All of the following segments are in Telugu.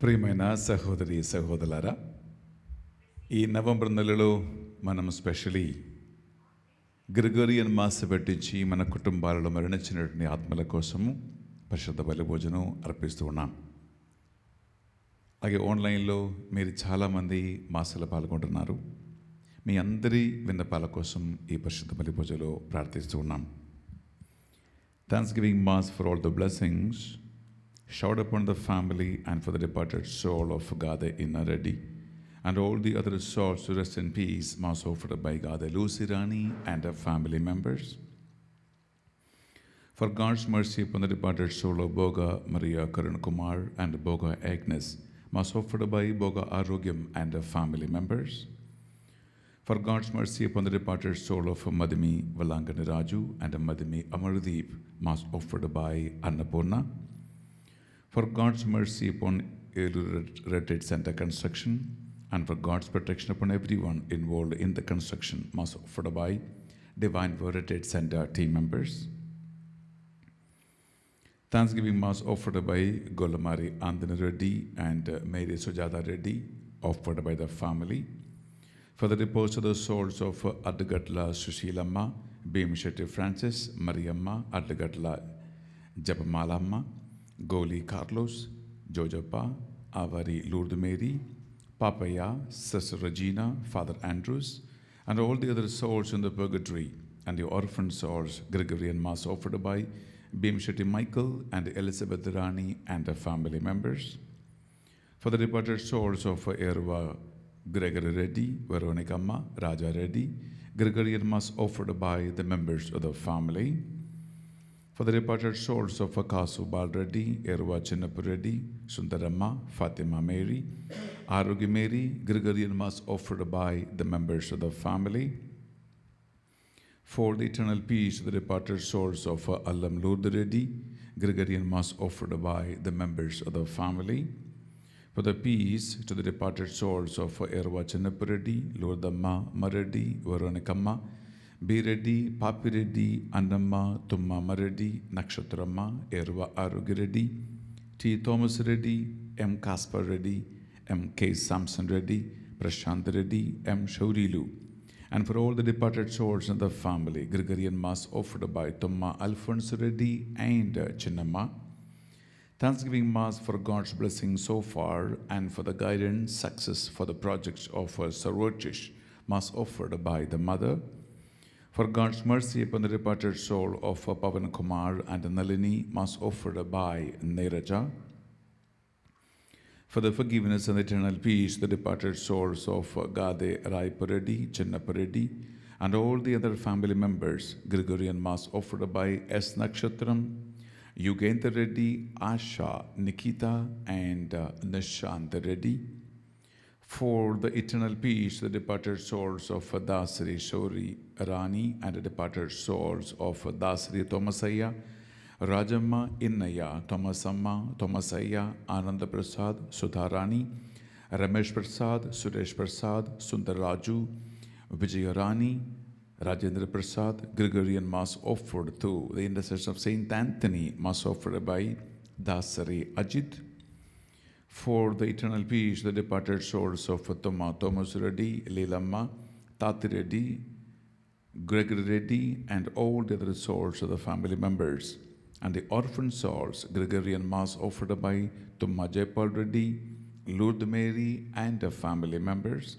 ప్రియమైన సహోదరి సహోదరులారా, ఈ నవంబర్ నెలలో మనం స్పెషలీ గ్రిగోరియన్ మాస్ పెట్టించి మన కుటుంబాలలో మరణించినటువంటి ఆత్మల కోసము పరిశుద్ధ బలి భోజనం అర్పిస్తూ ఉన్నాం. అలాగే ఆన్లైన్లో మీరు చాలామంది మాసలో పాల్గొంటున్నారు. మీ అందరి విన్నపాల కోసం ఈ పరిశుద్ధ బలి భోజనంలో ప్రార్థిస్తూ ఉన్నాం. Thanksgiving Mass for all the blessings showered upon the family and for the departed soul of Gade Inna-Reddy and all the other souls to rest in peace. Mass offered by Gade Lucy Rani and her family members. For God's mercy upon the departed soul of Boga Maria Karun Kumar and Boga Agnes. Mass offered by Boga Arogyam and her family members. For God's mercy upon the departed soul of Madhimi Valangani Raju and Madhimi Amardeep. Mass offered by Annapurna. For God's mercy upon Elur Retreat Center construction and for God's protection upon everyone involved in the construction. Mass offered by Divine Word Retreat Center team members. Thanksgiving Mass offered by Golamari Andhana Reddy and Mary Sujata Reddy, offered by the family. For the repose of the souls of Adgatla Sushilamma, Bhimshetty Francis, Mariamma, Adgatla Japamalama, Goli Carlos, Jojapa, Avari Lourdes Mary, Papaya, Sister Regina, Father Andrews, and all the other souls in the purgatory, and the orphan souls, Gregorian Mass offered by Bhimshetty Michael and Elizabeth Rani and her family members. For the departed souls of Erva Gregory Reddy, Veronica Amma, Raja Reddy, Gregorian Mass offered by the members of the family. For the departed souls of Akasu Bal Reddy, Erva Chinnapu Reddy, Sundaramma, Fatima Mary, Arogi Mary, Gregorian Mass offered by the members of the family. For the eternal peace of the departed souls of Allam Lourdes Reddy, Gregorian Mass offered by the members of the family. For the peace to the departed souls of Erva Chinnapu Reddy, Lourdamma, Mareddy, Veronicamma, B. Reddy, Papi Reddy, Annamma, Tumma Mareddy, Nakshatramma, Erva Arogi Reddy, T. Thomas Reddy, M. Kaspar Reddy, M. K. Samson Reddy, Prashant Reddy, M. Shaurilu, and for all the departed souls in the family, Gregorian Mass offered by Tumma Alphonse Reddy and Chinnamma. Thanksgiving Mass for God's blessing so far and for the guidance, success for the projects of Sarvochish. Mass offered by the mother. For God's mercy upon the departed soul of Pavan Kumar and Nalini. Mass offered by Neeraja. For the forgiveness and eternal peace, the departed souls of Gade Raipureddy, Chinnapureddy, and all the other family members. Gregorian Mass offered by S. Nakshatram, Yugendra Reddy, Asha, Nikita, and Nishant Reddy. For the eternal peace, the departed souls of Dasri Shori Rani and the departed souls of Dasri Thomasaya, Rajamma Innaya, Thomasamma, Thomasaya, Ananda Prasad, Sudharani, Ramesh Prasad, Suresh Prasad, Sundar Raju, Vijayarani, Rajendra Prasad. Gregorian Mass offered to the intercession of Saint Anthony. Mass offered by Dasari Ajit. For the eternal peace, the departed souls of Thomas Reddy, Leelamma, Tati Reddy, Gregory Reddy, and all the other souls of the family members, and the orphan souls. Gregorian Mass offered by Tumma Jaipal Reddy, Lourdes Mary, and her family members.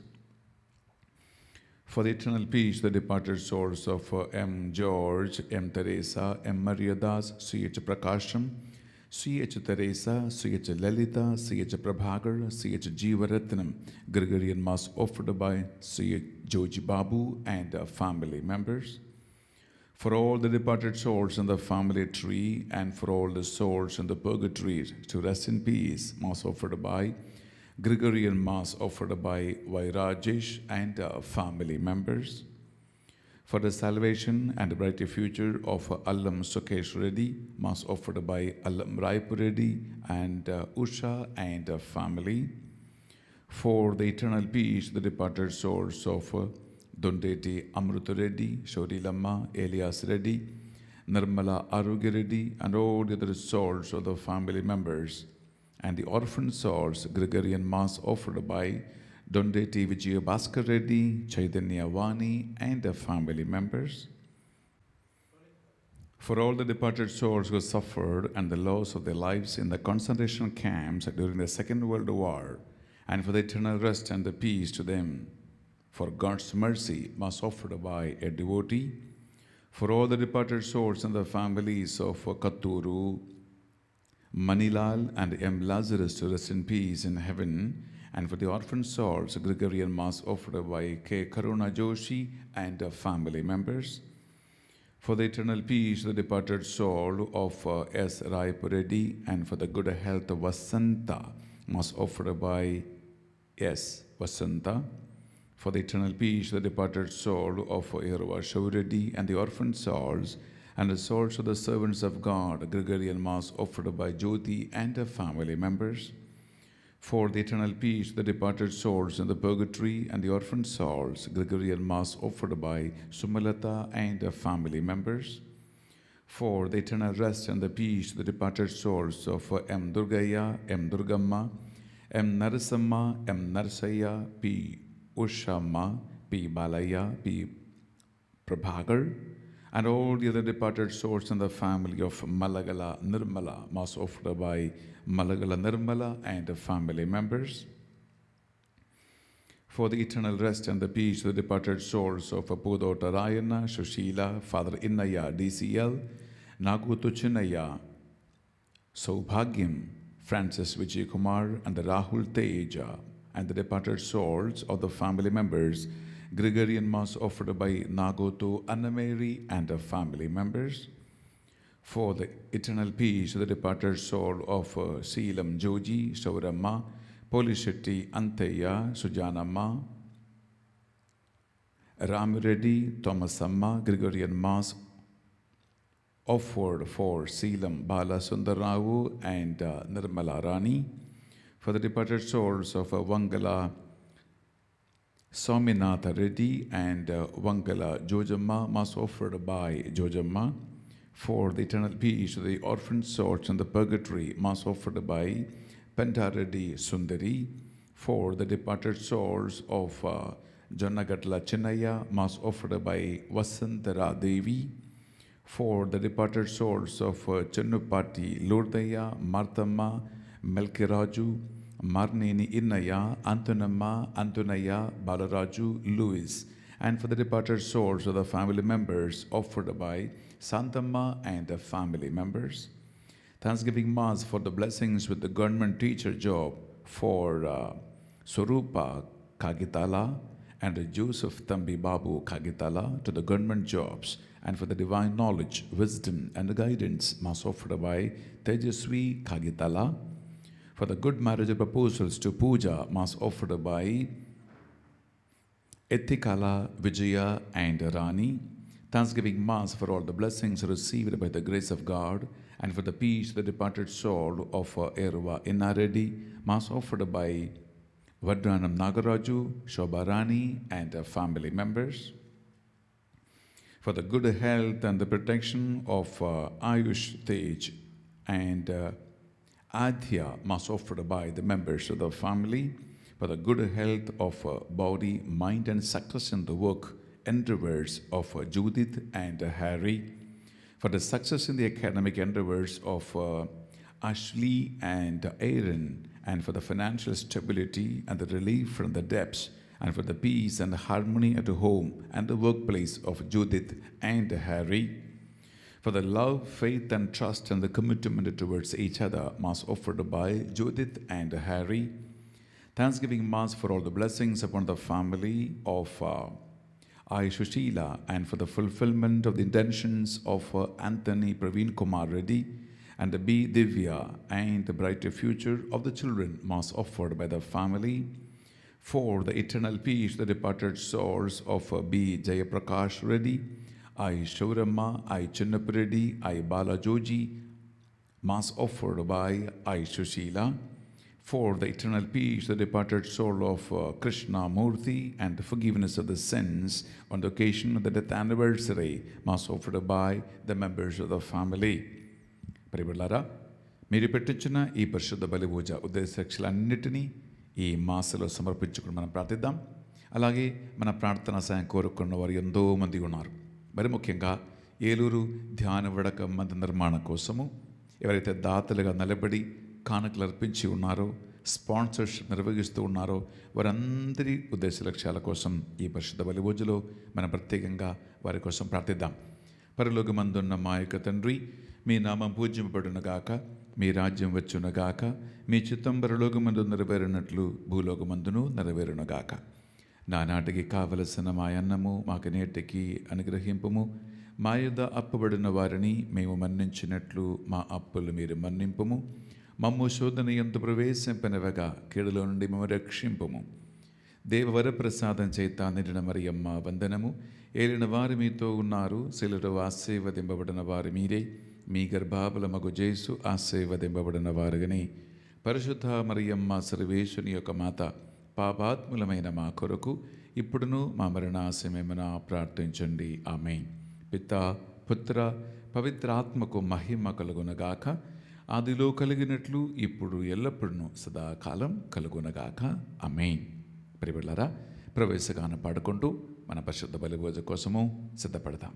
For the eternal peace, the departed souls of M. George, M. Teresa, M. Maria Das, C.H. Prakasham, C.H. Teresa, C.H. Lalita, C.H. Prabhakar, C.H. Jeevaratnam. Gregorian Mass offered by C.H. Joji Babu and family members. For all the departed souls in the family tree and for all the souls in the purgatory to rest in peace. Mass offered by Gregorian Mass offered by Vairajesh and family members. For the salvation and brighter future of Allam Sukesh Reddy. Mass offered by Allam Raipu Reddy and Usha and family. For the eternal peace, the departed souls of Dondeti Amruta Reddy, Shorilamma, Elias Reddy, Nirmala Arugya Reddy, and all the other souls of the family members, and the orphan souls Gregorian Mass offered by Dondeti Vijaya Bhaskar Reddy, Chaitanya Vani, and their family members. For all the departed souls who suffered and the loss of their lives in the concentration camps during the Second World War, and for the eternal rest and the peace to them. For God's mercy, Mass offered by a devotee. For all the departed souls and the families of Katturu, Manilal, and M. Lazarus to rest in peace in heaven, and for the orphan souls, Gregorian Mass offered by K. Karuna Joshi and family members. For the eternal peace, the departed soul of S. Rai Reddy, and for the good health of Vasanta, Mass offered by S. Vasanta. For the eternal peace, the departed soul of Irva Shavredi and the orphan souls, and the souls of the servants of God, Gregorian Mass offered by Jyoti and her family members. For the eternal peace, the departed souls in the purgatory and the orphan souls, Gregorian Mass offered by Sumalata and her family members. For the eternal rest and the peace, the departed souls of M. Durgaya, M. Durgamma, M. Narasamma, M. Narsaya, P. Ushamma, P. Balaya, P. Prabhagar, and all the other departed souls in the family of Malagala Nirmala, Mass offered by Malagala Nirmala and family members. For the eternal rest and the peace, the departed souls of Apudota Rayana, Shushila, Father Innaya, DCL, Nagutu Chinnaya, Saubhagyam, Francis Vijay Kumar, and the Rahul Teja, and the departed souls of the family members, Gregorian Mass offered by Nagotu Annamary and her family members. For the eternal peace, the departed soul of Seelam Joji, Shauramma, Polishetty Antaya, Sujanamma, Ram Reddy, Thomasamma, Gregorian Mass offered for Seelam Bala Sundarao and Nirmala Rani. For the departed souls of Vangala Swaminatha Reddy and Vangala Jojamma, Mass offered by Jojamma. For the eternal peace, the orphan souls in the purgatory, Mass offered by Penta-Reddy Sundari. For the departed souls of Jannagatla Chinnaya, Mass offered by Vasantara Devi. For the departed souls of Chennupati Lurdaya, Marthamma, Melkiraju, Marneni Innaya, Antonamma, Antonaya, Balaraju, Louis, and for the departed souls of the family members offered by Santamma and the family members. Thanksgiving Mass for the blessings with the government teacher job for Swarupa Kagitala and Joseph Thambi Babu Kagitala to the government jobs, and for the divine knowledge, wisdom, and guidance, Mass offered by Tejaswi Kagitala. For the good marriage proposals to Puja, Mass offered by Ethikala, Vijaya, and Rani. Thanksgiving Mass for all the blessings received by the grace of God, and for the peace of the departed soul of Erva Innaredi, Mass offered by Vadranam Nagaraju, Shobharani, and her family members. For the good health and the protection of Ayush Tej and Adhya, Mass offered by the members of the family. For the good health of body, mind, and success in the work endeavors of Judith and Harry. For the success in the academic endeavors of Ashley and Aaron, and for the financial stability and the relief from the debts, and for the peace and harmony at home and the workplace of Judith and Harry. For the love, faith, and trust and the commitment towards each other, Mass offered by Judith and Harry. Thanksgiving Mass for all the blessings upon the family of I. Shushila, and for the fulfillment of the intentions of Anthony Praveen Kumar Reddy and the B. Divya and the brighter future of the children, Mass offered by the family. For the eternal peace, the departed souls of B. Jayaprakash Reddy, I. Shauramma, I. Chinnappa Reddy, I. Bala Joji, Mass offered by I. Shushila. For the eternal peace, the departed soul of Krishna Murthy and the forgiveness of the sins on the occasion of the death anniversary, Mass offered by the members of the family. ప్రియబిడ్డలారా, మీరు పెట్టించిన ఈ పరిశుద్ధ బలి పూజ ఉద్దేశలన్నిటినీ ఈ మాసలో సమర్పించుకుని మనం ప్రార్థిద్దాం. అలాగే మన ప్రార్థనా సాయం కోరుకున్న వారు ఎంతో మంది ఉన్నారు. మరి ముఖ్యంగా ఏలూరు ధ్యాన వడక మందిర నిర్మాణం కోసము ఎవరైతే దాతలుగా నిలబడి కానుకలు అర్పించి ఉన్నారో, స్పాన్సర్షిప్ నిర్వహిస్తూ ఉన్నారో వారందరి ఉద్దేశ లక్ష్యాల కోసం ఈ పరిశుద్ధ బలి పూజలో మనం ప్రత్యేకంగా వారి కోసం ప్రార్థిద్దాం. పరలోకమందున్న మా యొక్క తండ్రి, మీ నామం పూజింపబడునుగాక, మీ రాజ్యం వచ్చునుగాక, మీ చిత్తం పరలోకమందు నెరవేరినట్లు భూలోకమందును నెరవేరునుగాక. నానాటికి కావలసిన మా అన్నము మాకు నేటికి అనుగ్రహింపుము. మా యొద్ద అప్పుబడిన వారిని మేము మన్నించినట్లు మా అప్పులు మీరు మన్నింపుము. మమ్ము శోధన యందు ప్రవేశింపనివగా కీడులో నుండి మేము రక్షింపుము. దేవవర ప్రసాదం చేత నిండిన మరియమ్మ వందనము. ఏలిన వారు మీతో ఉన్నారు, శిలులో ఆశీర్వదింపబడిన వారు మీరే. మీ గర్భాబల మగు జేసు ఆశీర్వదింపబడిన వారుగానే. పరిశుద్ధ మరియమ్మ సర్వేశ్వని యొక్క మాత, పాపాత్ములమైన మా కొరకు ఇప్పుడును మా మరణాశమేమన ప్రార్థించండి. ఆమేన్. పితా పుత్ర పవిత్రాత్మకు మహిమ కలుగునగాక. ఆదిలో కలిగినట్లు ఇప్పుడు ఎల్లప్పుడూ సదాకాలం కలుగునగాక. ఆమేన్. ప్రియబిడ్డలారా, ప్రవేశగానం పాడుకుంటూ మన పరిశుద్ధ బలి పూజ కోసము సిద్ధపడతాం.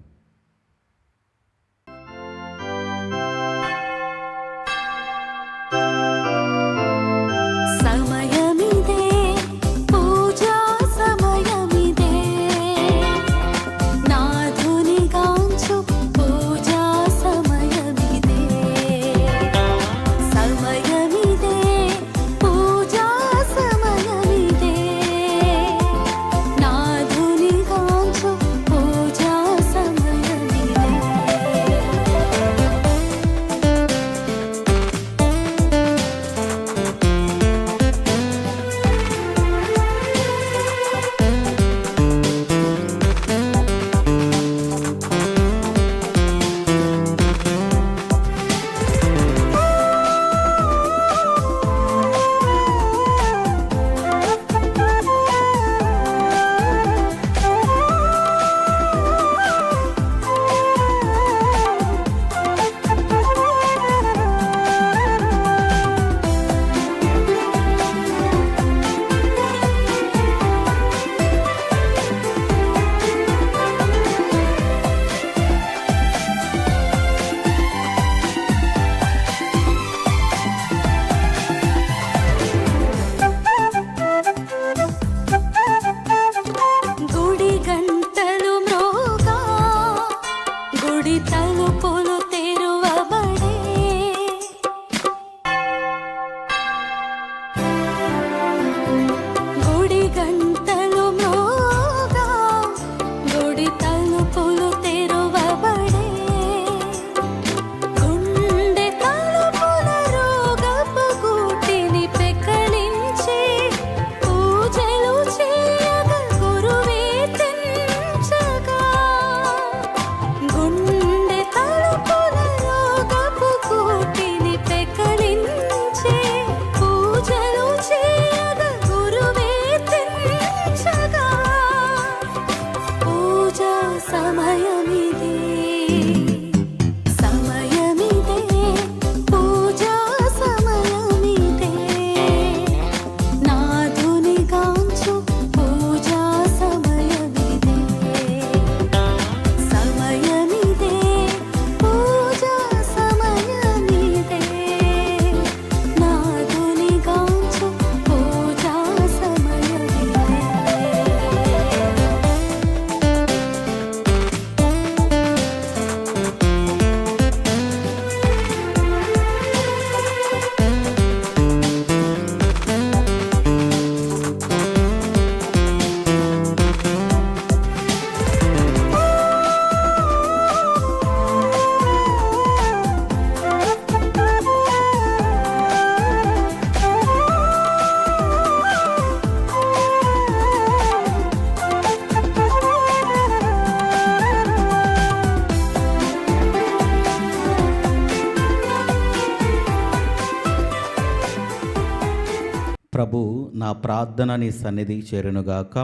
ప్రభు, నా ప్రార్థన నీ సన్నిధి చేరునుగాక.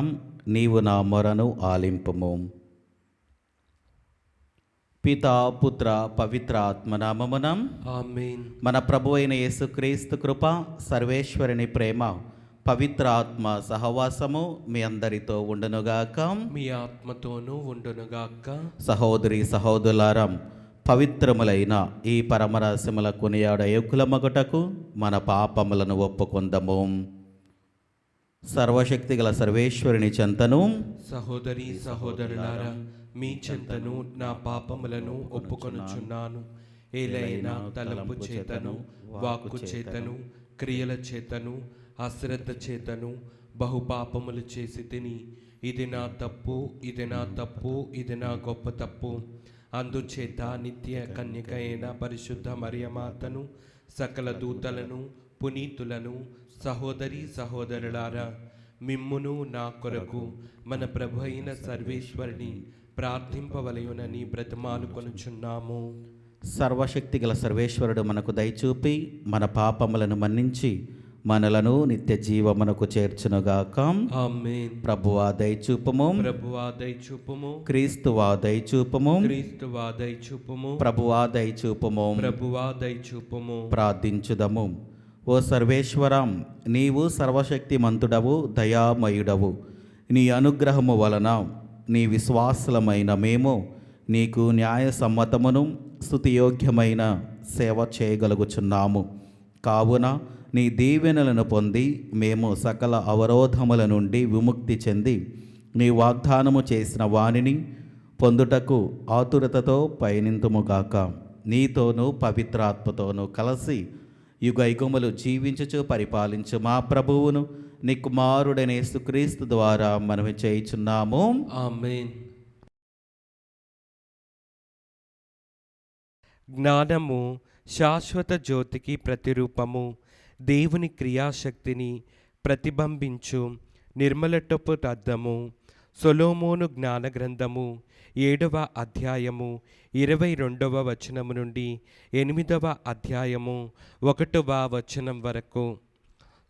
నీవు నా మొరను ఆలింపుము. పితా పుత్ర పవిత్ర ఆత్మనామమునం. ఆమేన్. మన ప్రభు అయిన యేసుక్రీస్తు కృప, సర్వేశ్వరుని ప్రేమ, పవిత్ర ఆత్మ సహవాసము మీ అందరితో ఉండునుగాక. మీ ఆత్మతోనూ ఉండునుగాక. సహోదరి సహోదరులారా, పవిత్రములైన ఈ పరమరహస్యముల కొనియాడ యోగ్యులమగుటకు మన పాపములను ఒప్పుకొందము. సర్వశక్తిగల సర్వేశ్వరుని చెంతను సహోదరి సహోదరులారా, మీ చెంతను నా పాపములను ఒప్పుకొనుచున్నాను. ఏలైనా తలంపు చేతను, వాక్కు చేతను, క్రియల చేతను, అశ్రద్ధ చేతను బహుపాపములు చేసి తిని, ఇది నా తప్పు, ఇది నా తప్పు, ఇది నా గొప్ప తప్పు. అందుచేత నిత్య కన్యక అయిన పరిశుద్ధ మరియమాతను, సకల దూతలను, పునీతులను, సహోదరి సహోదరులారా, మిమ్మును నా కొరకు మన ప్రభు అయిన సర్వేశ్వరుని ప్రార్థింపవలయునని బ్రతిమాలు కొనుచున్నాము. సర్వశక్తిగల సర్వేశ్వరుడు మనకు దయచూపి మన పాపములను మన్నించి మనలను నిత్య జీవమునకు చేర్చునుగాక. ఆమేన్. ప్రభువా దయచూపము, ప్రభువా దయచూపుము, క్రీస్తువా దయచూపము, క్రీస్తువా దయచూపుము, ప్రభువా దయచూపము. ప్రభువా దయచూపుము. ప్రార్థించుదము. ఓ సర్వేశ్వరం, నీవు సర్వశక్తిమంతుడవు, దయామయుడవు. నీ అనుగ్రహము వలన నీ విశ్వాసులమైన మేము నీకు న్యాయసమ్మతమును స్తుతియోగ్యమైన సేవ చేయగలుగుచున్నాము. కావున నీ దీవెనలను పొంది మేము సకల అవరోధముల నుండి విముక్తి చెంది నీ వాగ్దానము చేసిన వానిని పొందుటకు ఆతురతతో పయనింతుముగాక. నీతోనూ పవిత్రాత్మతోనూ కలిసి యుగయుగములు జీవించుచు పరిపాలించు మా ప్రభువును నీ కుమారుడైన యేసుక్రీస్తు ద్వారా మనము చేయుచున్నాము. ఆమేన్. జ్ఞానము శాశ్వత జ్యోతికి ప్రతిరూపము. దేవుని క్రియాశక్తిని ప్రతిబింబించు నిర్మలటపు అద్దము. సొలొమోను జ్ఞాన గ్రంథము 7వ అధ్యాయము 22వ వచనము నుండి 8వ అధ్యాయము 1వ వచనం వరకు.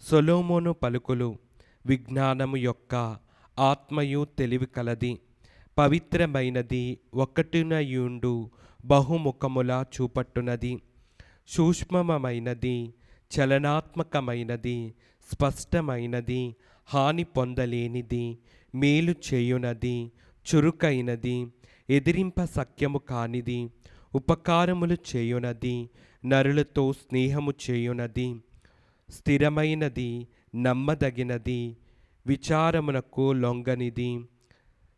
సొలొమోను పలుకులు: విజ్ఞానము యొక్క ఆత్మయు తెలివి కలది, పవిత్రమైనది, ఒక్కటినయుండు బహుముఖములా చూపట్టునది, సూక్ష్మమైనది, చలనాత్మకమైనది, స్పష్టమైనది, హాని పొందలేనిది, మేలు చేయునది, చురుకైనది, ఎదిరింప సఖ్యము కానిది, ఉపకారములు చేయునది, నరులతో స్నేహము చేయునది, స్థిరమైనది, నమ్మదగినది, విచారమునకు లొంగనిది,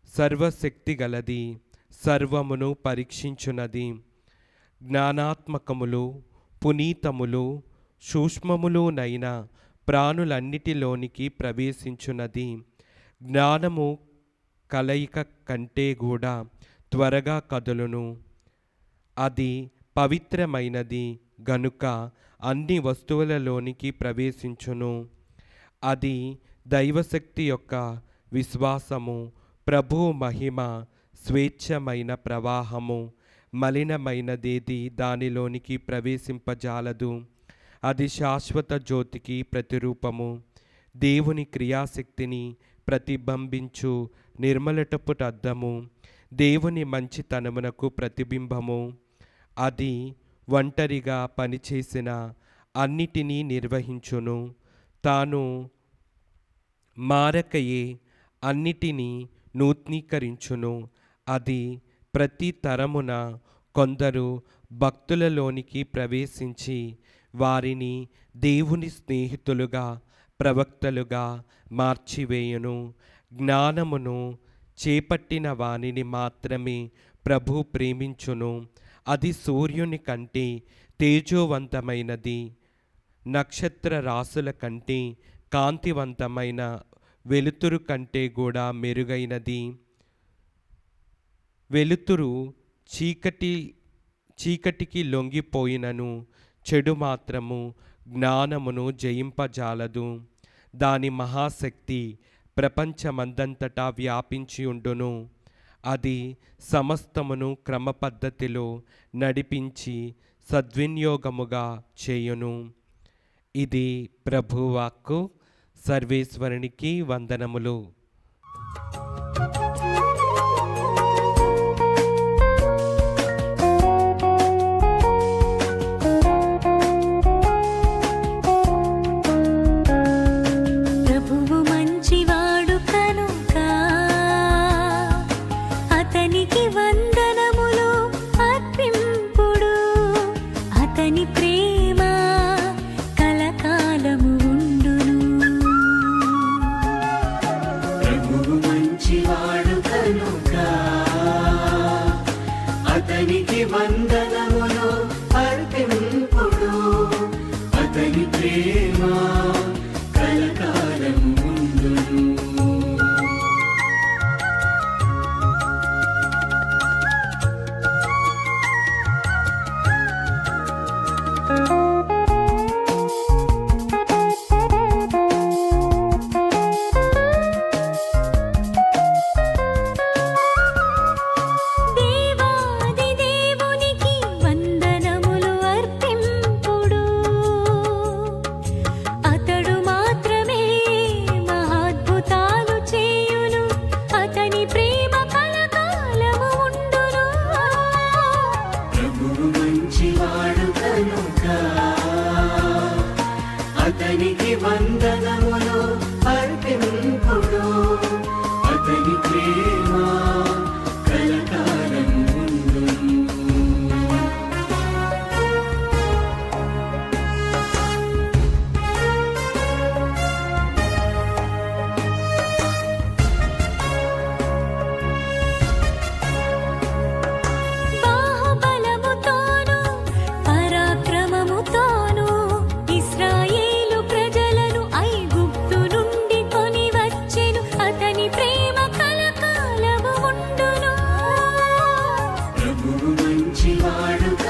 సర్వశక్తి గలది, సర్వమును పరీక్షించునది, జ్ఞానాత్మకములు, పునీతములు, సూక్ష్మములునైన ప్రాణులన్నిటిలోనికి ప్రవేశించున్నది. జ్ఞానము కలయిక కంటే కూడా త్వరగా కదులును. అది పవిత్రమైనది గనుక అన్ని వస్తువులలోనికి ప్రవేశించును. అది దైవశక్తి యొక్క విశ్వాసము, ప్రభువు మహిమ, స్వేచ్ఛమైన ప్రవాహము. మలినమైనదేది దానిలోనికి ప్రవేశింపజాలదు. అది శాశ్వత జ్యోతికి ప్రతిరూపము. దేవుని క్రియాశక్తిని ప్రతిబింబించు నిర్మలటపు అద్దము. దేవుని మంచితనమునకు ప్రతిబింబము. అది ఒంటరిగా పనిచేసిన అన్నిటినీ నిర్వహించును. తాను మారకయే అన్నిటినీ నూతనీకరించును. అది ప్రతి తరమున కొందరు భక్తులలోనికి ప్రవేశించి వారిని దేవుని స్నేహితులుగా, ప్రవక్తలుగా మార్చివేయును. జ్ఞానమును చేపట్టిన వానిని మాత్రమే ప్రభు ప్రేమించును. అది సూర్యుని కంటే తేజోవంతమైనది, నక్షత్ర రాసుల కంటే కాంతివంతమైన, వెలుతురు కంటే కూడా మెరుగైనది. వెలుతురు చీకటికి లొంగిపోయినను చెడు మాత్రము జ్ఞానమును జయింపజాలదు. దాని మహాశక్తి ప్రపంచమందంతటా వ్యాపించి ఉండును. అది సమస్తమును క్రమపద్ధతిలో నడిపించి సద్వినియోగముగా చేయును. ఇది ప్రభువాక్కు. సర్వేశ్వరునికి వందనములు.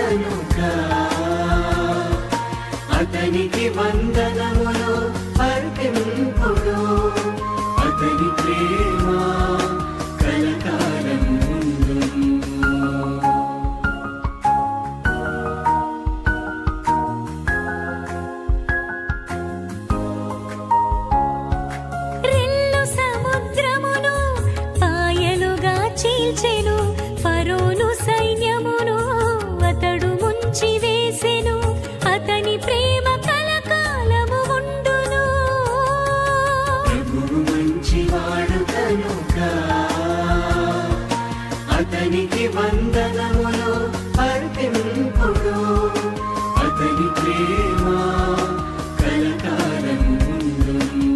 కనుక అతనికి వందనములు అర్పింపుడు. అతని ప్రేమ కలకాలం ఉండును. రెల్లు సముద్రమును పాయలుగా చీల్చెను, ఫరోను సైన్యమును అతడు ముంచి వేసెను. అతని ప్రేమ కలకాలము ఉండును. ప్రభువు మంచివాడు కనుక అతనికి వందనములు అర్పింపుడు. అతని ప్రేమ కలకాలం ఉండును.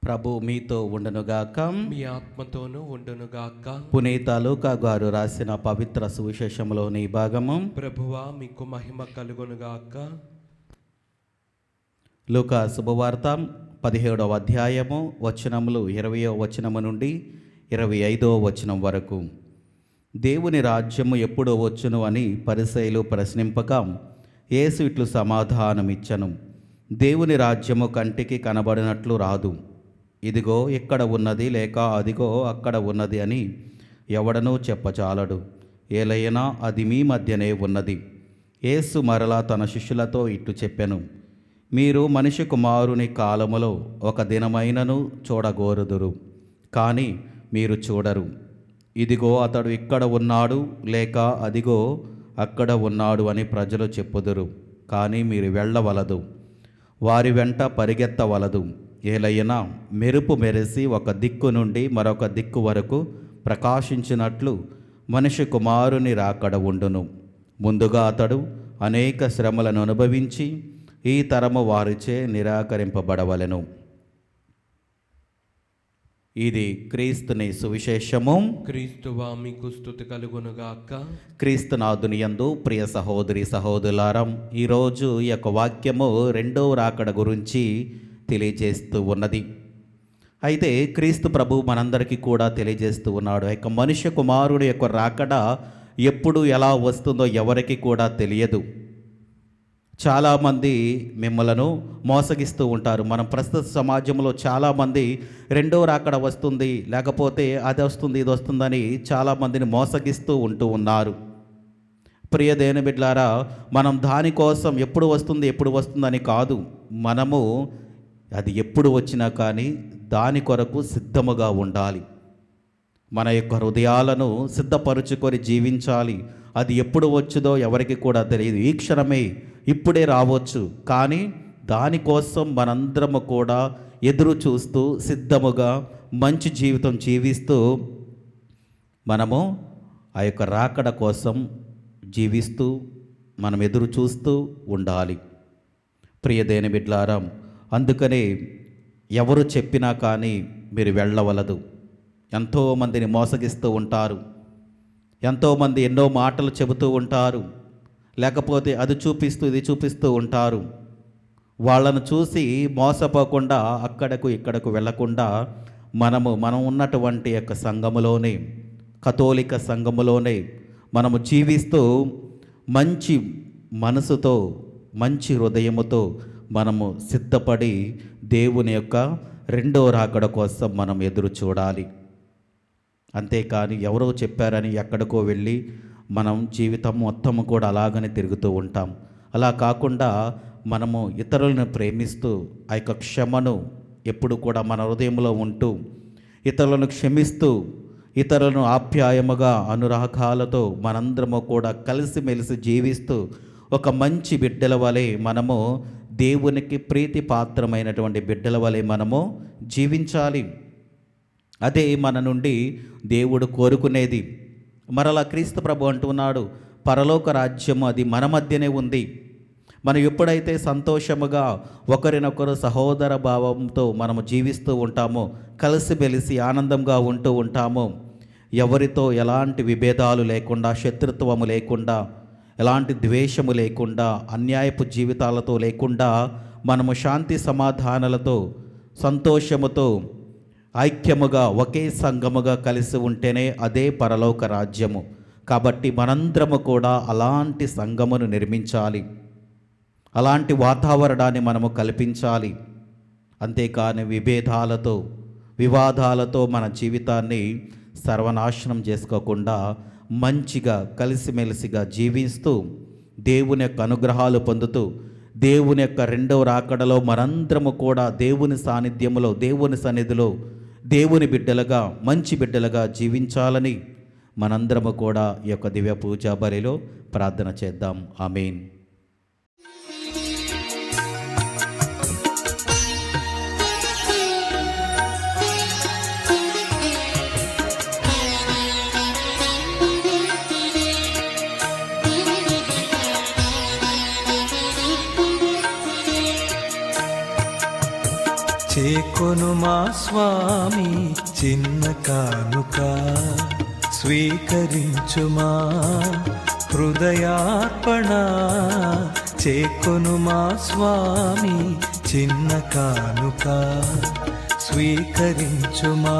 ప్రభు మీతో ఉండునుగాక. మీ ఆత్మతోనూ ఉండునుగాక. పునీత లూకా గారు రాసిన పవిత్ర సువిశేషంలోని భాగము. ప్రభువా మీకు మహిమ కలుగునుగాక. లూకా శుభవార్త 17వ అధ్యాయము వచనములు 20వ వచనము నుండి 25వ వచనం వరకు. దేవుని రాజ్యము ఎప్పుడు వచ్చును అని పరిసయ్యులు ప్రశ్నింపగా యేసు ఇట్లు సమాధానమిచ్చను. దేవుని రాజ్యము కంటికి కనబడినట్లు రాదు. ఇదిగో ఇక్కడ ఉన్నది, లేక అదిగో అక్కడ ఉన్నది అని ఎవడనూ చెప్పచాలడు. ఏలైనా అది మీ మధ్యనే ఉన్నది. యేసు మరలా తన శిష్యులతో ఇట్లు చెప్పెను. మీరు మనిషి కుమారుని కాలములో ఒక దినమైనను చూడగోరుదురు, కానీ మీరు చూడరు. ఇదిగో అతడు ఇక్కడ ఉన్నాడు, లేక అదిగో అక్కడ ఉన్నాడు అని ప్రజలు చెప్పుదురు, కానీ మీరు వెళ్ళవలదు, వారి వెంట పరిగెత్తవలదు. ఏలైనా మెరుపు మెరిసి ఒక దిక్కు నుండి మరొక దిక్కు వరకు ప్రకాశించినట్లు మనిషి కుమారుని రాకడ ఉండును. ముందుగా అతడు అనేక శ్రమలను అనుభవించి ఈ తరము వారిచే నిరాకరింపబడవలెను. ఇది క్రీస్తుని సువిశేషము. క్రీస్తువా మీకు స్తుతి కలుగునుగాక. క్రీస్తునాథుని యందు ప్రియ సహోదరి సహోదరులారం, ఈరోజు ఈ యొక్క వాక్యము రెండవ రాకడ గురించి తెలియజేస్తూ ఉన్నది. అయితే క్రీస్తు ప్రభు మనందరికీ కూడా తెలియజేస్తూ ఉన్నాడు. ఆ యొక్క మనుష్య కుమారుడు యొక్క రాకడ ఎప్పుడు ఎలా వస్తుందో ఎవరికి కూడా తెలియదు. చాలామంది మిమ్మలను మోసగిస్తూ ఉంటారు. మనం ప్రస్తుత సమాజంలో చాలామంది రెండో రాకడ వస్తుంది, లేకపోతే అది వస్తుంది ఇది వస్తుందని చాలామందిని మోసగిస్తూ ఉంటూ ఉన్నారు. ప్రియ దేవుని బిడ్డలారా, మనం దానికోసం ఎప్పుడు వస్తుందని కాదు, మనము అది ఎప్పుడు వచ్చినా కానీ దాని కొరకు సిద్ధముగా ఉండాలి. మన యొక్క హృదయాలను సిద్ధపరుచుకొని జీవించాలి. అది ఎప్పుడు వచ్చుదో ఎవరికి కూడా తెలియదు. ఈ క్షణమే ఇప్పుడే రావచ్చు, కానీ దానికోసం మనందరము కూడా ఎదురు చూస్తూ సిద్ధముగా మంచి జీవితం జీవిస్తూ మనము ఆ యొక్క రాకడ కోసం జీవిస్తూ మనం ఎదురు చూస్తూ ఉండాలి. ప్రియ దేవుని బిడ్డలారా, అందుకనే ఎవరు చెప్పినా కానీ మీరు వెళ్ళవలదు. ఎంతోమందిని మోసగిస్తూ ఉంటారు, ఎంతోమంది ఎన్నో మాటలు చెబుతూ ఉంటారు, లేకపోతే అది చూపిస్తూ ఇది చూపిస్తూ ఉంటారు. వాళ్ళను చూసి మోసపోకుండా అక్కడకు ఇక్కడకు వెళ్ళకుండా మనం ఉన్నటువంటి యొక్క సంఘములోనే, కథోలిక సంఘములోనే మనము జీవిస్తూ మంచి మనసుతో మంచి హృదయముతో మనము సిద్ధపడి దేవుని యొక్క రెండో రాకడ కోసం మనం ఎదురు చూడాలి. అంతేకాని ఎవరో చెప్పారని ఎక్కడికో వెళ్ళి మనం జీవితం మొత్తం కూడా అలాగనే తిరుగుతూ ఉంటాం. అలా కాకుండా మనము ఇతరులను ప్రేమిస్తూ ఆ యొక్క క్షమను ఎప్పుడు కూడా మన హృదయంలో ఉంటూ ఇతరులను క్షమిస్తూ ఇతరులను ఆప్యాయముగా అనురాగాలతో మనందరము కూడా కలిసిమెలిసి జీవిస్తూ ఒక మంచి బిడ్డల వలె మనము దేవునికి ప్రీతిపాత్రమైనటువంటి బిడ్డల వలె మనము జీవించాలి. అదే మన నుండి దేవుడు కోరుకునేది. మరలా క్రీస్తు ప్రభు అంటున్నాడు, పరలోక రాజ్యము అది మన మధ్యనే ఉంది. మనం ఎప్పుడైతే సంతోషముగా ఒకరినొకరు సహోదర భావంతో మనము జీవిస్తూ ఉంటామో, కలిసిమెలిసి ఆనందంగా ఉంటూ ఉంటామో, ఎవరితో ఎలాంటి విభేదాలు లేకుండా, శత్రుత్వము లేకుండా, ఎలాంటి ద్వేషము లేకుండా, అన్యాయపు జీవితాలతో లేకుండా మనము శాంతి సమాధానాలతో సంతోషముతో ఐక్యముగా ఒకే సంఘముగా కలిసి ఉంటేనే అదే పరలోక రాజ్యము. కాబట్టి మనందరము కూడా అలాంటి సంఘమును నిర్మించాలి, అలాంటి వాతావరణాన్ని మనము కల్పించాలి. అంతేకాని విభేదాలతో వివాదాలతో మన జీవితాన్ని సర్వనాశనం చేసుకోకుండా మంచిగా కలిసిమెలిసిగా జీవిస్తూ దేవుని యొక్క అనుగ్రహాలు పొందుతూ దేవుని యొక్క రెండవ రాకడలో మనందరము కూడా దేవుని సాన్నిధ్యములో, దేవుని సన్నిధిలో దేవుని బిడ్డలుగా, మంచి బిడ్డలుగా జీవించాలని మనందరము కూడా ఈ యొక్క దివ్య పూజా బలిలో ప్రార్థన చేద్దాం. ఆమేన్. చేకొను మా స్వామి చిన్న కానుక, స్వీకరించుమా హృదయార్పణ. చేకొను మా స్వామి చిన్న కానుక, స్వీకరించుమా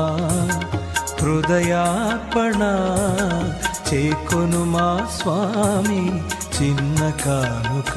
హృదయార్పణ. చేకొను మా స్వామి చిన్న కానుక.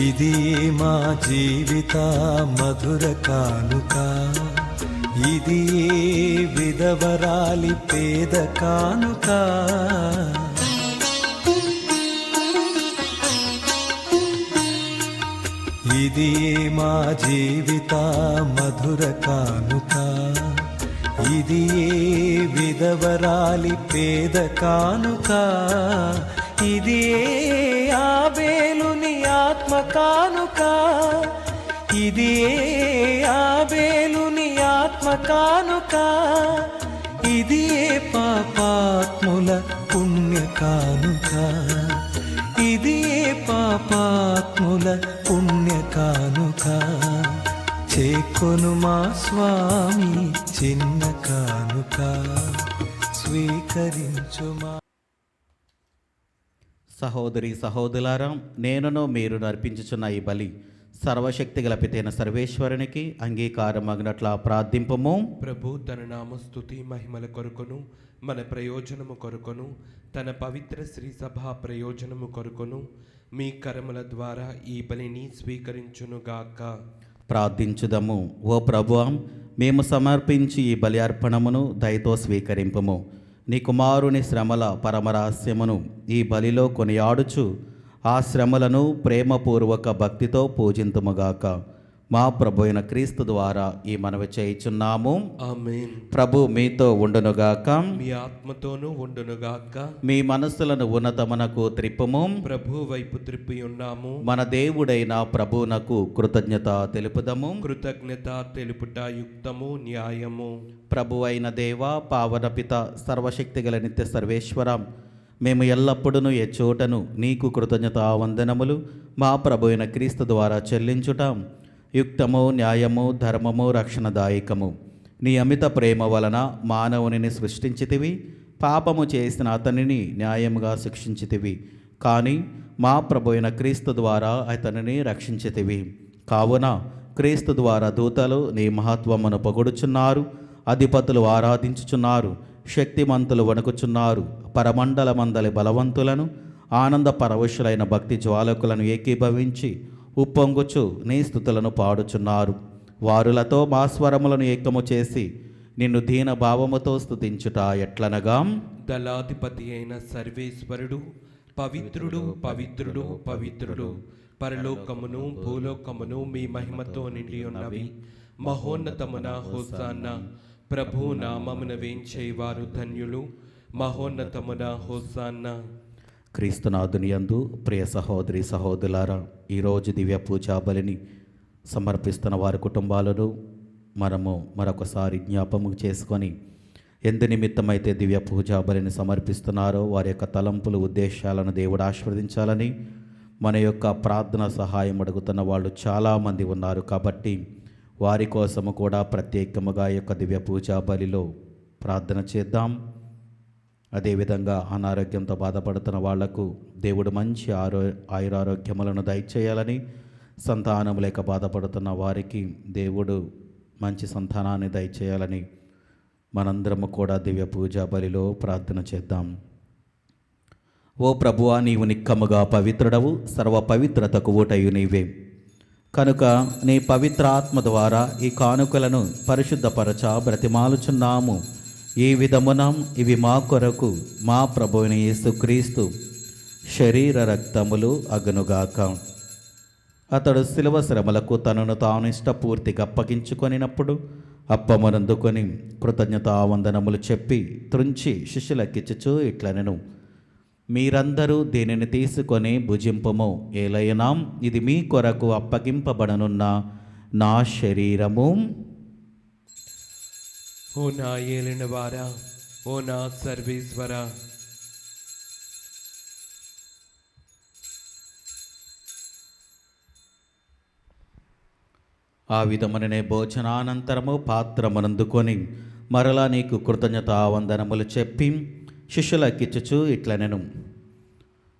ఇది మా జీవిత మధుర కానుక, ఇది విధవరాలి పేద కానుక. ఇది మా జీవిత మధుర కానుక, ఇది విధవరాలి పేద కానుక. ఇది ఆబేలుని ఆత్మ కానుక, ఇది ఆబేలుని ఆత్మ కానుక. ఇది పాపాత్ముల పుణ్య కానుక, ఇది పాపాత్ముల పుణ్య కానుక. చేకొను మా స్వామి చిన్న కానుక, స్వీకరించుమా. సహోదరి సహోదరులారా, నేనును మీరు అర్పించుచున్న ఈ బలి సర్వశక్తి గల పితైన సర్వేశ్వరునికి అంగీకారమగినట్లా ప్రార్థింపము. ప్రభు తన నామస్తుతి మహిమల కొరకును మన ప్రయోజనము కొరకును తన పవిత్ర శ్రీ సభా ప్రయోజనము కొరకును మీ కరముల ద్వారా ఈ బలిని స్వీకరించునుగాక. ప్రార్థించుదము. ఓ ప్రభువా, మేము సమర్పించి ఈ బలి అర్పణమును దయతో స్వీకరింపము. నీ కుమారుని శ్రమల పరమరహస్యమును ఈ బలిలో కొనియాడుచు ఆ శ్రమలను ప్రేమపూర్వక భక్తితో పూజింతుముగాక. మా ప్రభు అయిన క్రీస్తు ద్వారా ఈ మనవి చేయుచున్నాము. ఆమేన్. ప్రభు మీతో ఉండునుగాక, మీ ఆత్మతోనూ ఉండునుగాక. మీ మనస్సులను ఉన్నతమునకు త్రిప్పుము. ప్రభు వైపు త్రిప్పి ఉన్నాము. మన దేవుడైన ప్రభువునకు కృతజ్ఞత తెలుపుదము. కృతజ్ఞత తెలుపుట యుక్తము, న్యాయము. ప్రభు అయిన దేవ, పావన పిత, సర్వశక్తి గల నిత్య సర్వేశ్వర, మేము ఎల్లప్పుడూ ఏ చోటను నీకు కృతజ్ఞత వందనములు మా ప్రభు అయిన క్రీస్తు ద్వారా చెల్లించుట యుక్తము, న్యాయము, ధర్మము, రక్షణదాయకము. నీ అమిత ప్రేమ వలన మానవునిని సృష్టించితివి, పాపము చేసిన అతనిని న్యాయముగా శిక్షించితివి. కానీ మా ప్రభు అయిన క్రీస్తు ద్వారా అతనిని రక్షించితివి. కావున క్రీస్తు ద్వారా దూతలు నీ మహత్వమును పొగుడుచున్నారు, అధిపతులు ఆరాధించుచున్నారు, శక్తిమంతులు వణుకుచున్నారు. పరమండలమందలి బలవంతులను ఆనంద పరవశులైన భక్తి జ్వాలకులను ఏకీభవించి ఉప్పొంగుచు నీ స్తుతులను పాడుచున్నారు. వారులతో మా స్వరములను ఏకము చేసి నిన్ను దీన భావముతో స్తుతించుట ఎట్లనగా, దళాధిపతి అయిన సర్వేశ్వరుడు పవిత్రుడు, పవిత్రుడు, పవిత్రుడు. పరలోకమును భూలోకమును మీ మహిమతో నిండి ఉన్నవి. మహోన్నతమున హోసాన్న. ప్రభు నామమున వేంచేవారు ధన్యులు. మహోన్నతమున హోసాన్న. క్రీస్తునాథుని యందు ప్రియ సహోదరి సహోదరులారా, ఈరోజు దివ్య పూజా బలిని సమర్పిస్తున్న వారి కుటుంబాలను మనము మరొకసారి జ్ఞాపకం చేసుకొని ఎందు నిమిత్తమైతే దివ్య పూజా బలిని సమర్పిస్తున్నారో వారి యొక్క తలంపులు ఉద్దేశాలను దేవుడు ఆశీర్వదించాలని మన యొక్క ప్రార్థన సహాయం అడుగుతున్న వాళ్ళు చాలామంది ఉన్నారు. కాబట్టి వారి కోసము కూడా ప్రత్యేకముగా ఈ యొక్క దివ్య పూజా బలిలో ప్రార్థన చేద్దాం. అదేవిధంగా అనారోగ్యంతో బాధపడుతున్న వాళ్లకు దేవుడు మంచి ఆయురారోగ్యములను దయచేయాలని, సంతానం లేక బాధపడుతున్న వారికి దేవుడు మంచి సంతానాన్ని దయచేయాలని మనందరము కూడా దివ్య పూజా బలిలో ప్రార్థన చేద్దాం. ఓ ప్రభువా, నీవు నిక్కముగా పవిత్రుడవు, సర్వ పవిత్రతకు ఊటయు నీవే. కనుక నీ పవిత్ర ఆత్మ ద్వారా ఈ కానుకలను పరిశుద్ధపరచ బ్రతిమాలుచున్నాము. ఈ విధమున ఇవి మా కొరకు మా ప్రభువైన యేసుక్రీస్తు శరీర రక్తములు అగునుగాక. అతడు శిలువ శ్రమలకు తనను తాను ఇష్టపూర్తిగా అప్పగించుకొనినప్పుడు అప్పమనందుకొని కృతజ్ఞతావందనములు చెప్పి త్రుంచి శిష్యులకిచ్చుచు ఇట్లనెను, మీరందరూ దీనిని తీసుకొని భుజింపము. ఏలైనా ఇది మీ కొరకు అప్పగింపబడనున్న నా శరీరము. ఓ నా ఏలిన వారా, ఓ నా సర్వేశ్వరా, ఆ విధముననే భోజనానంతరము పాత్రమునందుకొని మరలా నీకు కృతజ్ఞతావందనములు చెప్పి శిష్యులకిచ్చుచు ఇట్లనెను,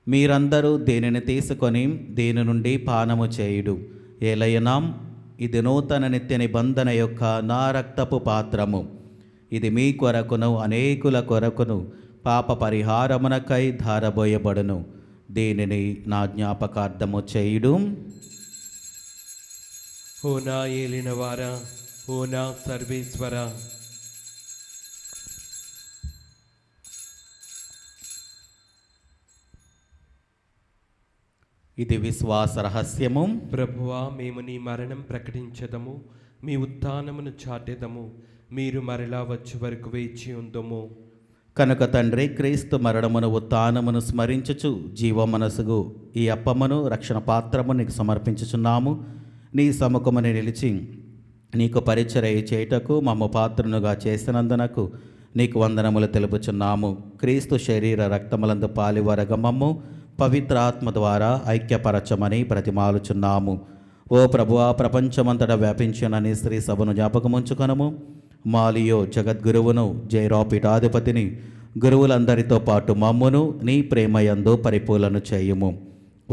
మీరందరూ దీనిని తీసుకొని దీని నుండి పానము చేయుడు. ఏలయనా ఇది నూతన నిత్య నిబంధన యొక్క నా రక్తపు పాత్రము. ఇది మీ కొరకును అనేకుల కొరకును పాప పరిహారమునకై ధారబోయబడును. దీనిని నా జ్ఞాపకార్థము చేయుడు. ఓ నా ఏలిన వారా, ఓ నా సర్వేశ్వరా, ఇది విశ్వాస రహస్యము. ప్రభువా, మేము నీ మరణం ప్రకటించదము, మీ ఉత్థానమును చాటెదము. మీరు మరలా వచ్చే వరకు వేచి ఉందము. కనుక తండ్రి, క్రీస్తు మరణమును ఉత్థానమును స్మరించుచు జీవ మనసుగు ఈ అప్పమును రక్షణ పాత్రము నీకు సమర్పించుచున్నాము. నీ సముఖముని నిలిచి నీకు పరిచర్య చేయుటకు మమ్మ పాత్రనుగా చేసినందునకు నీకు వందనములు తెలుపుచున్నాము. క్రీస్తు శరీర రక్తములందు పాలివరగమమ్ము పవిత్ర ఆత్మ ద్వారా ఐక్యపరచమని ప్రతిమాలుచున్నాము. ఓ ప్రభువా, ప్రపంచమంతటా వ్యాపించిన నీ స్త్రీ సభను జ్ఞాపకముంచుకొనము. మాలియో జగద్గురువును, జైరా పీఠాధిపతిని, గురువులందరితో పాటు మమ్మును నీ ప్రేమయందు పరిపూలను చేయుము.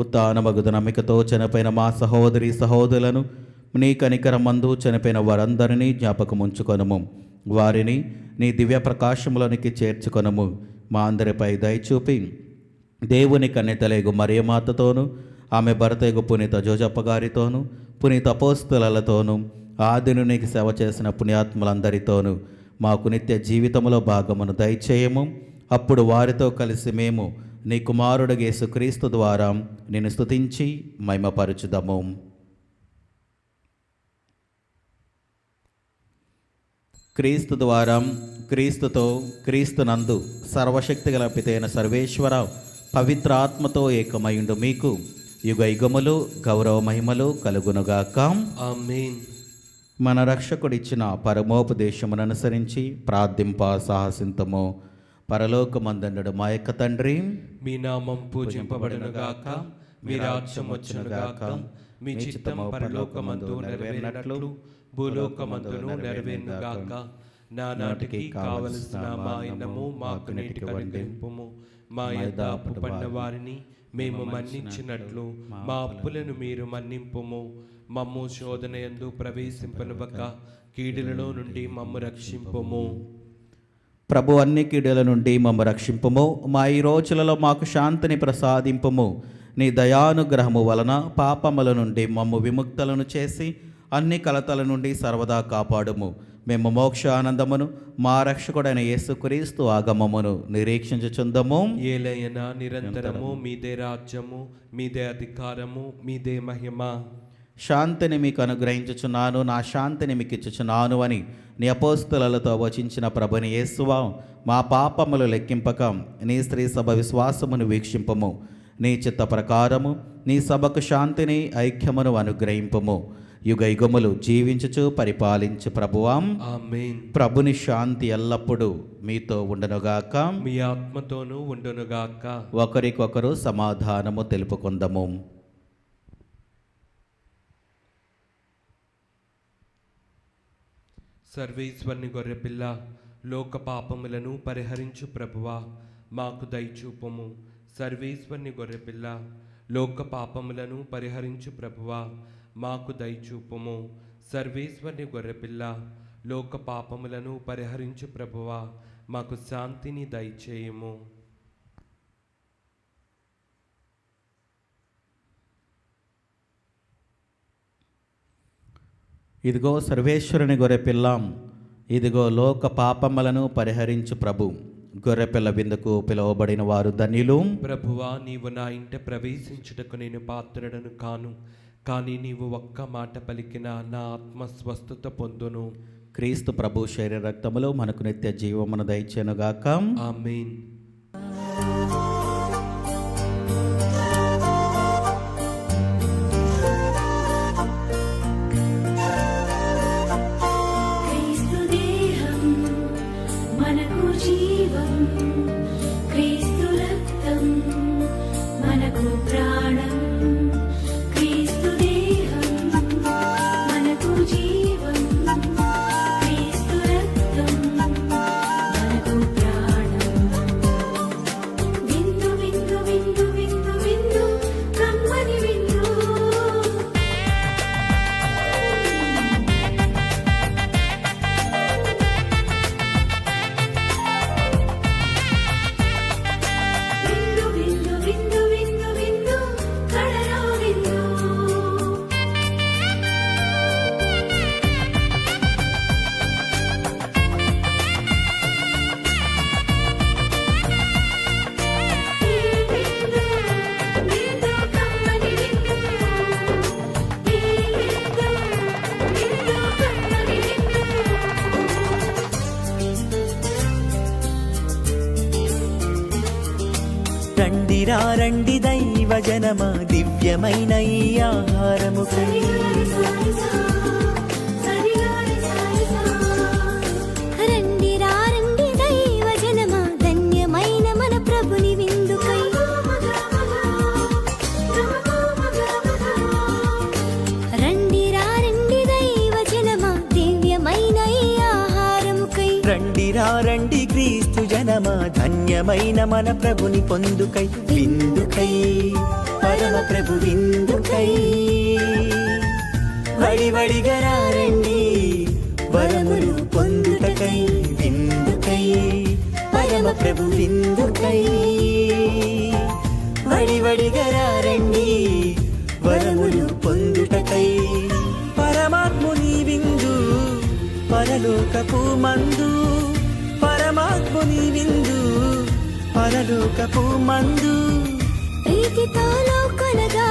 ఉత్థానమగుదు నమ్మికతో చనిపోయిన మా సహోదరి సహోదరులను నీ కనికరమందు చనిపోయిన వారందరినీ జ్ఞాపకముంచుకొనుము. వారిని నీ దివ్య ప్రకాశములోనికి చేర్చుకొనుము. మా అందరిపై దయచూపి దేవుని కన్యతలేగు మరియమాతతోనూ ఆమె భర్తయగు పునీత జోజప్ప గారితోనూ పునీత అపోస్తలతోనూ ఆదిను నీకు సేవ చేసిన పుణ్యాత్ములందరితోనూ మాకు నిత్య జీవితంలో భాగమును దయచేయము. అప్పుడు వారితో కలిసి మేము నీ కుమారుడు యేసుక్రీస్తు ద్వారా నిన్ను స్తుతించి మహిమపరచుదము. క్రీస్తు ద్వారా, క్రీస్తుతో, క్రీస్తునందు సర్వశక్తిగల పితైన సర్వేశ్వర పవిత్ర ఆత్మతో ఏకమైండు మీకు యుగ యుగములు గౌరవ మహిమలు కలుగునుగాక. ఆమేన్. మన రక్షకుడిచ్చిన పరమోపదేశమును అనుసరించి ప్రార్థింప సాహసింతము. పరలోకమందుండు మా యొక్క తండ్రి, మీ నామం పూజింపబడునుగాక, మీ రాజ్యం వచ్చునుగాక, మీ చిత్తము పరలోకమందు నెరవేరినట్లు భూలోకమందును నెరవేరునుగాక. నానాటికి కావలసిన మా అన్నము మాకు నేటికి అనుగ్రహింపుము. మా యొద్ద అప్పు పడిన వారిని మేము మన్నించినట్లు మా అప్పులను మీరు మన్నింపుము. మమ్ము శోధన యందు ప్రవేశింపనివ్వక కీడులలో నుండి మమ్ము రక్షింపుము. ప్రభు అన్ని కీడుల నుండి మమ్ము రక్షింపుము. మా ఈ రోజులలో మాకు శాంతిని ప్రసాదింపుము. నీ దయానుగ్రహము వలన పాపముల నుండి మమ్ము విముక్తులను చేసి అన్ని కలతల నుండి సర్వదా కాపాడుము. మేము మోక్ష ఆనందమును మా రక్షకుడైన యేసుక్రీస్తు ఆగమమును నిరీక్షించుచుందము. ఏలయనా నిరంతరము మీదే రాజ్యము, మీదే అధికారము, మీదే మహిమ. శాంతిని మీకు అనుగ్రహించుచున్నాను, నా శాంతిని మీకు ఇచ్చుచున్నాను అని నీ అపోస్తలులతో వచించిన ప్రభుని యేసువా, మా పాపములు లెక్కింపక నీ స్త్రీ సభ విశ్వాసమును వీక్షింపము. నీ చిత్త ప్రకారము నీ సభకు శాంతిని ఐక్యమును అనుగ్రహింపము. యుగయుగములు జీవించుచు పరిపాలించు ప్రభువాం. ఆమేన్. ప్రభుని శాంతి ఎల్లప్పుడూ మీతో ఉండునుగాక. మీ ఆత్మతోనూ ఉండునుగాక. ఒకరికొకరు సమాధానము తెలుపుకుందము. సర్వేశ్వరుని గొర్రెపిల్ల, లోక పాపములను పరిహరించు ప్రభువా, మాకు దయచూపుము. సర్వేశ్వరుని గొర్రెపిల్ల, లోక పాపములను పరిహరించు ప్రభువా, మాకు దయచూపుము. సర్వేశ్వరుని గొర్రెపిల్ల, లోక పాపములను పరిహరించు ప్రభువా, మాకు శాంతిని దయచేయము. ఇదిగో సర్వేశ్వరుని గొర్రెపిల్లాం, ఇదిగో లోక పాపములను పరిహరించు ప్రభు. గొర్రెపిల్ల విందుకు పిలువబడిన వారు ధన్యులు. ప్రభువా, నీవు నా ఇంట ప్రవేశించుటకు నేను పాత్రుడను కాను, కానీ నీవు ఒక్క మాట పలికిన నా ఆత్మ స్వస్థత పొందును. క్రీస్తు ప్రభు శరీర రక్తములు మనకు నిత్య జీవమును దయచేనుగాక. ఆమేన్. క్రీస్తు దేహం మనకు జీవం, క్రీస్తు రక్తం మనకు ప్రాణం. క్రీస్తు దేహం మనకు జీవం, క్రీస్తు రక్తం మనకు ప్రాణం. విందు విందు విందు విందు విందు కమ్మని విందు. విందు విందు విందు విందు విందు కడలో విందు. ఈ విందు విందు కమ్మని విందు. ఈ విందు విందు కమ్మని విందు. రండిరా రండి దైవ జనమా, దివ్యమైన ఈ ఆహారముకై రండి రండి దైవ జనమా, ధన్యమైన మన ప్రభుని విందుకై. రండి రండి దైవ జనమా, దివ్యమైన ఈ ఆహారముకై. రండిరా రండి క్రీస్తు జనమా, ధన్యమైన మన ప్రభుని పొందుకై. విందుకై పరమ ప్రభు విందుకై, వడివడిగా రండి వరములు పొందుటకై. విందుకై పరమ ప్రభు విందుకై, వడివడిగా రండి వరములు పొందుటకై. పరమాత్ముని విందు పరలోకపు మందు, పరమాత్ముని విందు పరలోకపు మందు. ప్రీతితో లోకొనగా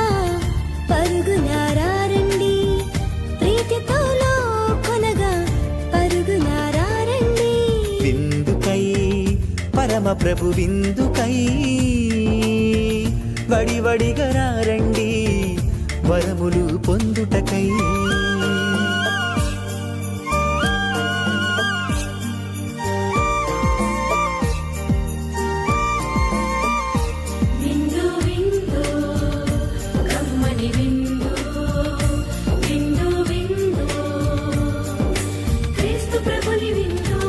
పరుగులారా రండి, ప్రీతితో లోకొనగా పరుగులారా రండి. విందుకై పరమ ప్రభు విందుకై, వడివడిగా రండి వరములు పొందుటకై. విందు విందు కమ్మని విందు. విందు విందు క్రీస్తు ప్రభుని విందు.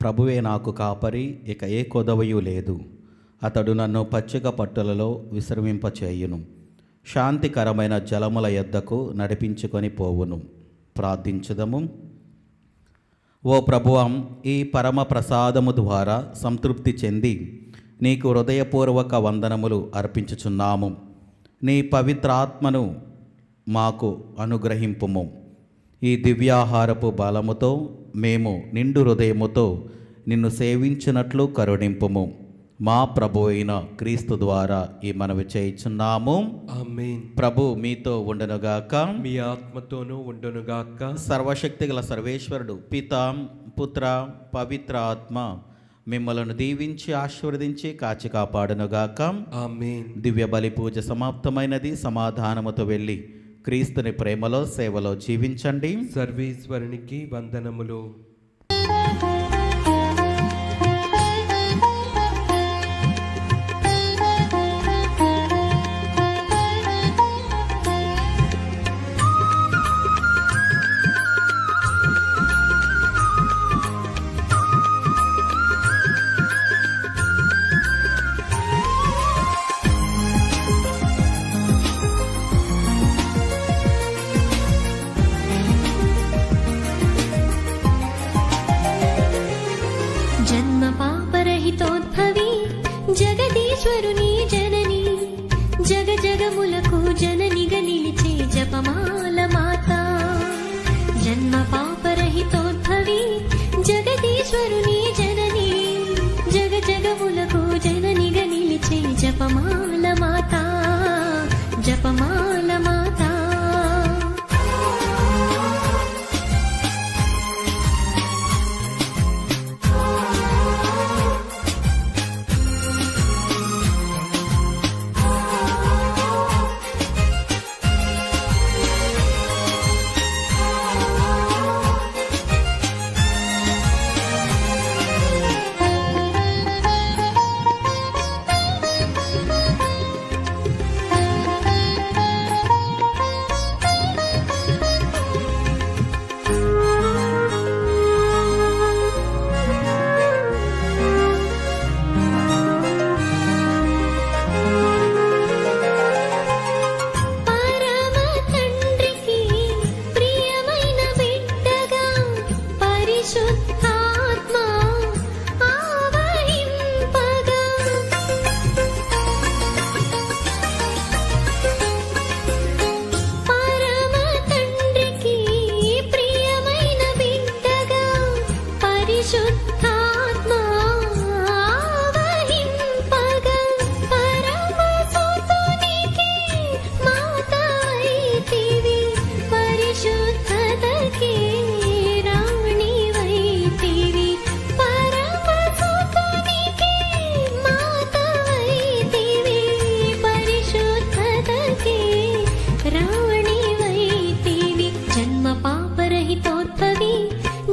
ప్రభువే నాకు కాపరి, ఇక ఏ కొదవయు లేదు. అతడు నన్ను పచ్చిక పట్టులలో విశ్రమింపచేయును, శాంతికరమైన జలముల యొద్దకు నడిపించుకొని పోవును. ప్రార్థించుదము. ఓ ప్రభువం, ఈ పరమ ప్రసాదము ద్వారా సంతృప్తి చెంది నీకు హృదయపూర్వక వందనములు అర్పించుచున్నాము. నీ పవిత్రాత్మను మాకు అనుగ్రహింపుము. ఈ దివ్యాహారపు బలముతో మేము నిండు హృదయముతో నిన్ను సేవించినట్లు కరుణింపుము. మా ప్రభు అయిన క్రీస్తు ద్వారా ఈ మనవి చేయుచున్నాము. ఆమేన్. ప్రభు మీతో ఉండునుగాక. మీ ఆత్మతోనూ ఉండునుగాక. సర్వశక్తిగల సర్వేశ్వరుడు పిత పుత్ర పవిత్ర ఆత్మ మిమ్మలను దీవించి ఆశీర్వదించి కాచి కాపాడునుగాక. ఆమేన్. దివ్య బలి పూజ సమాప్తమైనది. సమాధానముతో వెళ్ళి క్రీస్తుని ప్రేమలో సేవలో జీవించండి. సర్వేశ్వరునికి వందనములు. జన్మ పాపరహితోద్భవి జగదీశ్వరుని జనని జగ జగములకు జననిగా నిలిచే జపమాల మాత. జన్మ పాపరహితోద్భవి జగదీశ్వరుని జనని జగ జగములకు జననిగా నిలిచే జపమాల మాత. జపమాల మాత.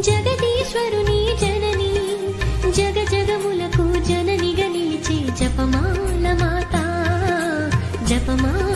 జగదీశ్వరుని జనని జగ జగములకు జననిగా నిలిచే జపమాల మాత. జపమాల